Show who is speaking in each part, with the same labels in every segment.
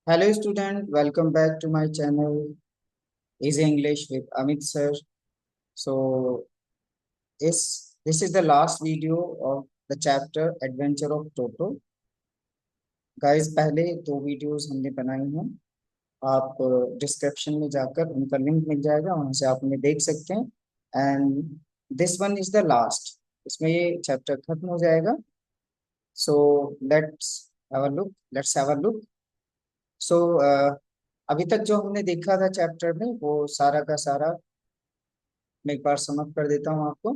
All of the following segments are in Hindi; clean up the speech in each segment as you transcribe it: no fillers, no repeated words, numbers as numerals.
Speaker 1: Hello student, welcome back to my channel Easy English with Amit sir. So this is the last video of the chapter Adventure of Toto. Guys, पहले दो वीडियोस हमने बनाई हैं। आप डिस्क्रिप्शन में जाकर उनका लिंक मिल जाएगा, वहां से आप उन्हें देख सकते हैं। And this one is the last, इसमें ये चैप्टर खत्म हो जाएगा। So let's have a look. So अभी तक जो हमने देखा था चैप्टर में वो सारा का सारा मैं एक बार समझ कर देता हूँ आपको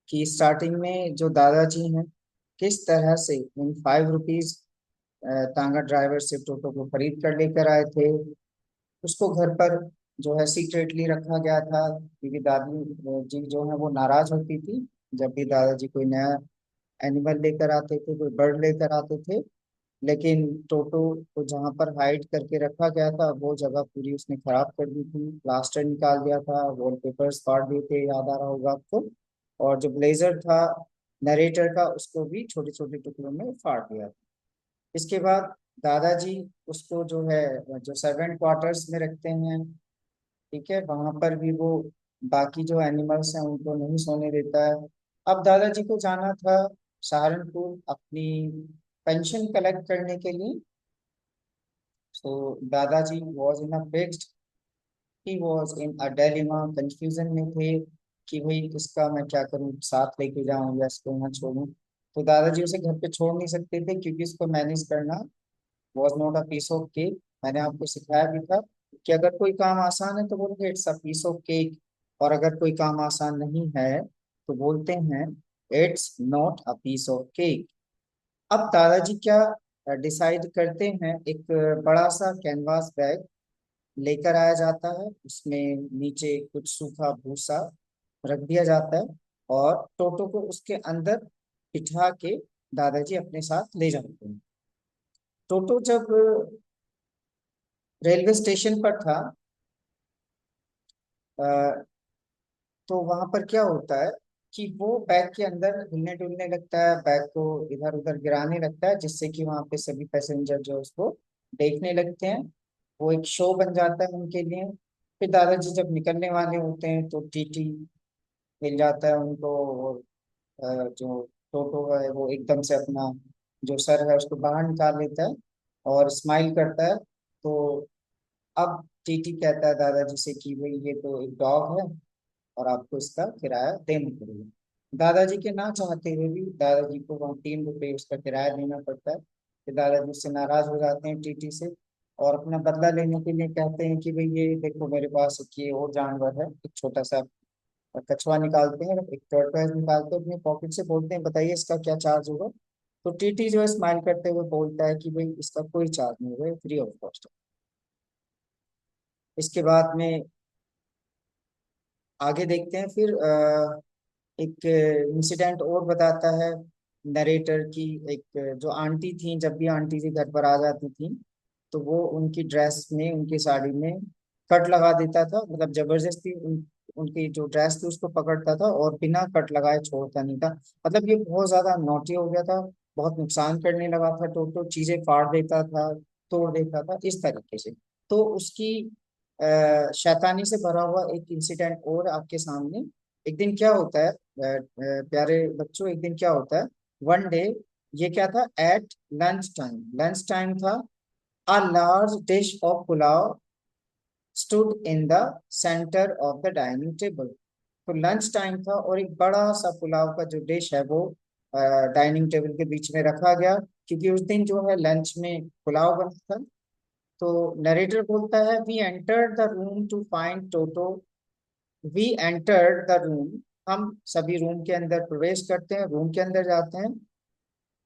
Speaker 1: कि स्टार्टिंग में जो दादाजी हैं किस तरह से इन 5 रुपीज तांगा ड्राइवर से टोटो को खरीद कर लेकर आए थे। उसको घर पर जो है सीक्रेटली रखा गया था क्योंकि दादी जी जो है वो नाराज होती थी जब भी दादाजी कोई नया एनिमल लेकर आते थे, कोई बर्ड लेकर आते थे। लेकिन टोटो को जहाँ पर हाइड करके रखा गया था वो जगह पूरी उसने खराब कर दी थी, प्लास्टर निकाल दिया था, वॉलपेपर्स फाड़ दिए थे, याद आ रहा होगा आपको। और जो ब्लेजर था नरेटर का उसको भी छोटे छोटे टुकड़ों में फाड़ दिया था। इसके बाद दादाजी उसको जो है जो सर्वेंट क्वार्टर्स में रखते हैं, ठीक है, वहां पर भी वो बाकी जो एनिमल्स हैं उनको नहीं सोने देता है। अब दादाजी को जाना था सहारनपुर अपनी पेंशन कलेक्ट करने के लिए। सो दादाजी was in a fixed, he was in a dilemma, confusion में थे कि भाई इसका मैं क्या करूं, साथ लेके जाऊं या इसको यहाँ छोड़ूं। तो दादाजी उसे घर पे छोड़ नहीं सकते थे क्योंकि इसको मैनेज करना was not a piece of cake. मैंने आपको सिखाया भी था कि अगर कोई काम आसान है तो बोलते it's a piece of cake, और अगर कोई काम आसान नहीं है तो बोलते हैं it's not a piece of cake. अब दादाजी क्या डिसाइड करते हैं, एक बड़ा सा कैनवास बैग लेकर आया जाता है, उसमें नीचे कुछ सूखा भूसा रख दिया जाता है और टोटो को उसके अंदर बिठा के दादाजी अपने साथ ले जाते हैं। टोटो जब रेलवे स्टेशन पर था अ, तो वहां पर क्या होता है कि वो बैग के अंदर हिलने डुलने लगता है, बैग को इधर उधर गिराने लगता है, जिससे कि वहां पे सभी पैसेंजर जो उसको देखने लगते हैं। वो एक शो बन जाता है उनके लिए। फिर दादाजी जब निकलने वाले होते हैं तो टीटी मिल जाता है उनको, और जो टोटो है वो एकदम से अपना जो सर है उसको बाहर निकाल लेता है और स्माइल करता है। तो अब टीटी कहता है दादाजी से कि भाई ये तो एक डॉग है और आपको इसका किराया देना पड़ेगा। दादाजी के ना चाहते हुए भी दादाजी को वहाँ 3 रुपये उसका किराया देना पड़ता है। फिर दादाजी उससे नाराज हो जाते हैं टीटी से, और अपना बदला लेने के लिए कहते हैं कि भाई ये देखो मेरे पास एक ये और जानवर है, एक छोटा सा कछुआ निकालते हैं, एक टर्टवाइज निकालते हैं अपने पॉकेट से, बोलते हैं बताइए इसका क्या चार्ज होगा। तो टीटी जो है स्माइल करते हुए बोलता है कि भाई इसका कोई चार्ज नहीं होगा, फ्री ऑफ कॉस्ट। इसके बाद में आगे देखते हैं। फिर एक इंसिडेंट और बताता है नरेटर की। एक जो आंटी थी, जब भी आंटी जी घर पर आ जाती थी तो वो उनकी ड्रेस में, उनकी साड़ी में कट लगा देता था, मतलब जबरदस्ती उनकी जो ड्रेस थी उसको पकड़ता था और बिना कट लगाए छोड़ता नहीं था। मतलब ये बहुत ज्यादा नॉटी हो गया था, बहुत नुकसान करने लगा था, तो चीजें फाड़ देता था, तोड़ देता था इस तरीके से। तो उसकी शैतानी से भरा हुआ एक इंसिडेंट और आपके सामने। एक दिन क्या होता है प्यारे बच्चों, एक दिन क्या होता है, वन डे, ये क्या था, एट लंच टाइम था। A large dish of pulao stood in the centre of the dining table. तो लंच टाइम था और एक बड़ा सा पुलाव का जो डिश है वो डाइनिंग टेबल के बीच में रखा गया, क्योंकि उस दिन जो है लंच में पुलाव बना था। तो नरेटर बोलता है we entered the room to find Toto, we entered the room, हम सभी रूम के अंदर प्रवेश करते हैं, रूम के अंदर जाते हैं,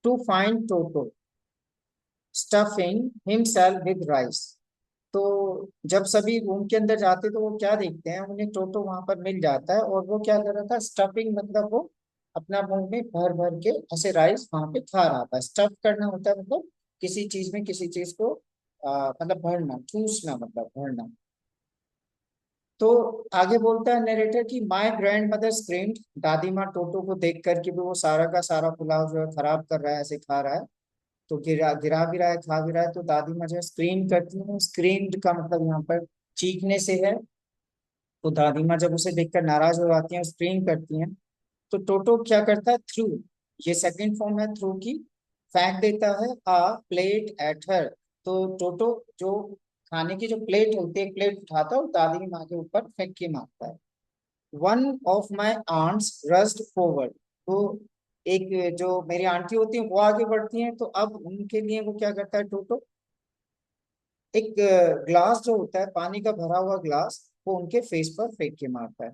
Speaker 1: to find Toto stuffing himself with rice. तो जब सभी रूम के अंदर जाते तो वो क्या देखते हैं, उन्हें टोटो वहां पर मिल जाता है और वो क्या कर रहा था, स्टफिंग, मतलब वो अपना मुंह में भर भर के ऐसे राइस वहां पे खा रहा था। स्टफ करना होता है मतलब किसी चीज में किसी चीज को मतलब भरना, ठूसना, मतलब भरना। तो आगे बोलता है नरेटर कि माय ग्रैंड मदर स्क्रीम्ड, दादी माँ टोटो को देख कर कि भी वो सारा का सारा पुलाव जो है खराब कर रहा है, ऐसे खा रहा है। तो गिरा गिरा भी रहा है, खा भी रहा है, तो दादी माँ जो है स्क्रीन करती है। स्क्रीन्ड का मतलब यहाँ पर चीखने से है। तो दादी माँ जब उसे देखकर नाराज हो जाती हैं, स्क्रीन करती हैं, तो टोटो क्या करता है, थ्रू, ये सेकंड फॉर्म है थ्रू की, फेंक देता है आ प्लेट एट हर। तो टोटो जो खाने की जो प्लेट होती है, प्लेट उठाता है और दादी माँ के ऊपर फेंक के मारता है। One of my aunts rushed forward. तो एक जो मेरी आंटी होती है वो आगे बढ़ती हैं, तो अब उनके लिए वो क्या करता है टोटो, एक ग्लास जो होता है पानी का भरा हुआ ग्लास, वो उनके फेस पर फेंक के मारता है।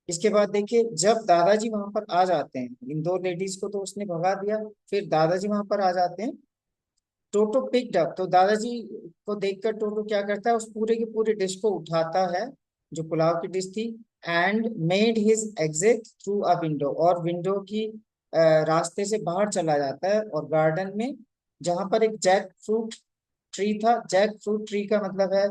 Speaker 1: इसके बाद देखिए, जब दादाजी वहां पर आ जाते हैं, इन दो लेडीज को तो उसने भगा दिया, फिर दादाजी वहां पर आ जाते हैं। टोटो पिक्ड अप, तो दादाजी को देखकर टोटो क्या करता है, उस पूरे के पूरे डिश को उठाता है, जो पुलाव की डिश थी, and made his exit through a window, और विंडो की रास्ते से बाहर चला जाता है, और गार्डन में जहां पर एक जैक फ्रूट ट्री था। जैक फ्रूट ट्री का मतलब है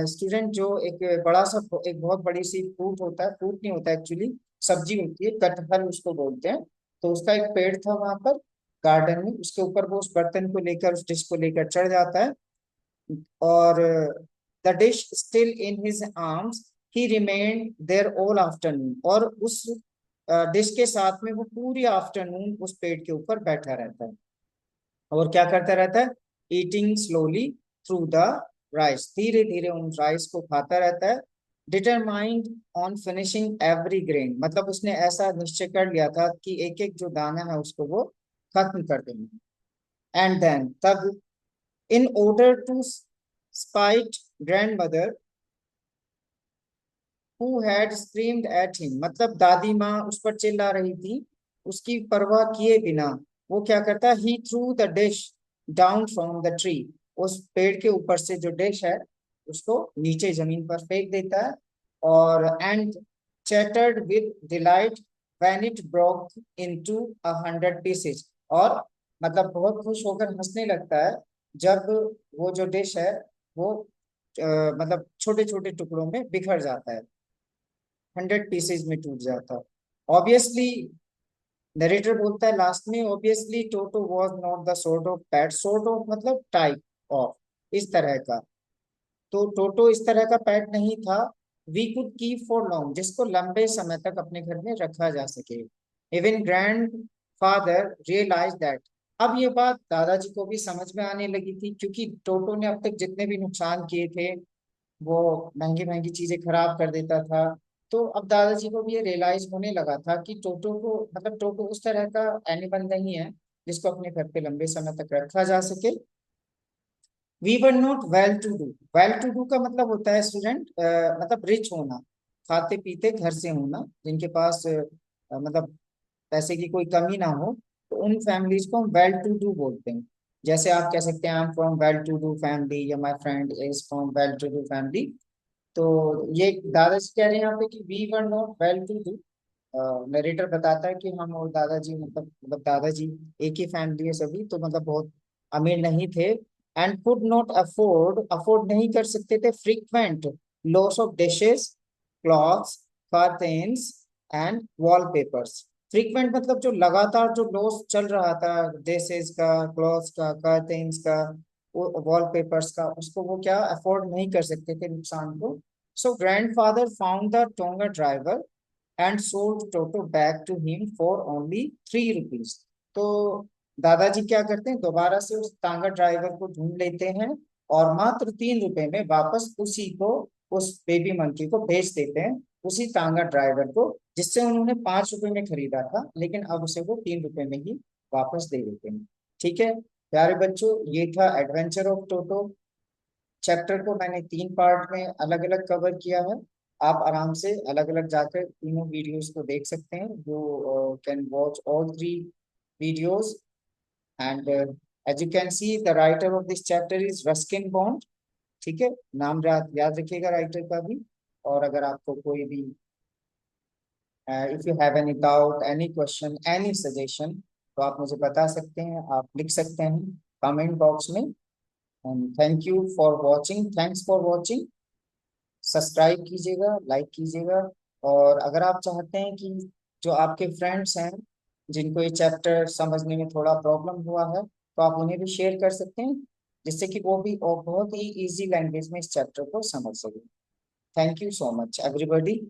Speaker 1: स्टूडेंट, जो एक बड़ा सा, एक बहुत बड़ी सी फ्रूट होता है, फ्रूट नहीं होता एक्चुअली, सब्जी होती है, कटहल उसको बोलते हैं। तो उसका एक पेड़ था वहां पर गार्डन में, उसके ऊपर वो उस बर्तन को लेकर, उस डिश को लेकर चढ़ जाता है, और the dish still in his arms, he remained there all afternoon, और उस डिश के साथ में वो पूरी आफ्टरनून उस पेड़ के ऊपर बैठा रहता है, और क्या करता रहता है, eating slowly through the rice, धीरे धीरे उन राइस को खाता रहता है। Determined on finishing every grain, मतलब उसने ऐसा निश्चय कर लिया था कि एक एक जो दाना है उसको वो खत्म कर देंगे। एंड देन तब, in order to spite grandmother who had screamed at him, मतलब दादी माँ उस पर चिल्ला रही थी, उसकी परवाह किए बिना वो क्या करता है, he threw the dish down from the tree, उस पेड़ के ऊपर से जो डिश है उसको नीचे जमीन पर फेंक देता है, और and chattered with delight when it broke into 100 pieces, और मतलब बहुत खुश होकर हंसने लगता है जब वो जो डिश है वो मतलब छोटे छोटे टुकड़ों में बिखर जाता है, 100 पीसेज में टूट जाता है। ऑब्वियसली, नरेटर बोलता है लास्ट में, obviously Toto was not the sort of PAT, sort of मतलब टाइप ऑफ, इस तरह का, तो टोटो इस तरह का पैट नहीं था। We could keep for long, जिसको लंबे समय तक अपने घर में रखा जा सके। Even grandfather realise that, अब ये बात दादाजी को भी समझ में आने लगी थी, क्योंकि टोटो ने अब तक जितने भी नुकसान किए थे, वो महंगी महंगी चीजें खराब कर देता था। तो अब दादाजी को भी ये रियलाइज होने लगा था कि टोटो को, मतलब टोटो उस तरह का एनिमल नहीं है जिसको अपने घर पे लंबे समय तक रखा जा सके। We were not well to do, well to do का मतलब होता है स्टूडेंट, मतलब रिच होना, खाते पीते घर से होना, जिनके पास मतलब पैसे की कोई कमी ना हो, तो उन फैमिलीज को हम वेल टू डू बोलते हैं। जैसे आप कह सकते हैं I am from well to do family, या my friend is from well to do family. तो ये दादाजी कह रहे हैं यहाँ पे कि we were not well to do. Narrator बताता है कि हम और दादाजी, मतलब दादाजी एक ही फैमिली है सभी, तो मतलब बहुत अमीर नहीं थे, and could not afford, afford नहीं कर सकते थे, frequent loss of dishes, clothes, curtains and wallpapers. Frequent मतलब जो लगातार जो लॉस चल रहा था, डिशेस का, क्लॉथ्स का, कर्टेन्स का, वॉलपेपर्स का, उसको वो क्या अफोर्ड नहीं कर सकते थे नुकसान को। So grandfather found the tonga driver and sold Toto back to him for only 3 rupees. तो दादाजी क्या करते हैं, दोबारा से उस तांगा ड्राइवर को ढूंढ लेते हैं, और मात्र 3 रुपए में वापस उसी को, उस बेबी मंकी को भेज देते हैं, उसी तांगा ड्राइवर को, जिससे उन्होंने 5 रुपए में खरीदा था, लेकिन अब उसे वो 3 रुपए में ही वापस दे देते हैं। ठीक है प्यारे बच्चों, ये था एडवेंचर ऑफ टोटो। चैप्टर को मैंने 3 पार्ट में अलग अलग कवर किया है। आप आराम से अलग अलग जाकर तीनों वीडियोस को देख सकते हैं, you can watch all 3 videos. And as you can see, the writer of this chapter is Ruskin Bond. ठीक है, नाम याद रखिएगा राइटर का भी। और अगर आपको कोई भी, if you have any doubt, any question, any suggestion, तो आप मुझे बता सकते हैं, आप लिख सकते हैं कमेंट बॉक्स में। And thank you for watching, thanks for watching. Subscribe कीजिएगा, लाइक कीजिएगा, और अगर आप चाहते हैं कि जो आपके फ्रेंड्स हैं जिनको ये चैप्टर समझने में थोड़ा प्रॉब्लम हुआ है, तो आप उन्हें भी शेयर कर सकते हैं, जिससे कि वो भी और बहुत ही इजी लैंग्वेज में इस चैप्टर को समझ सके। Thank you so much everybody.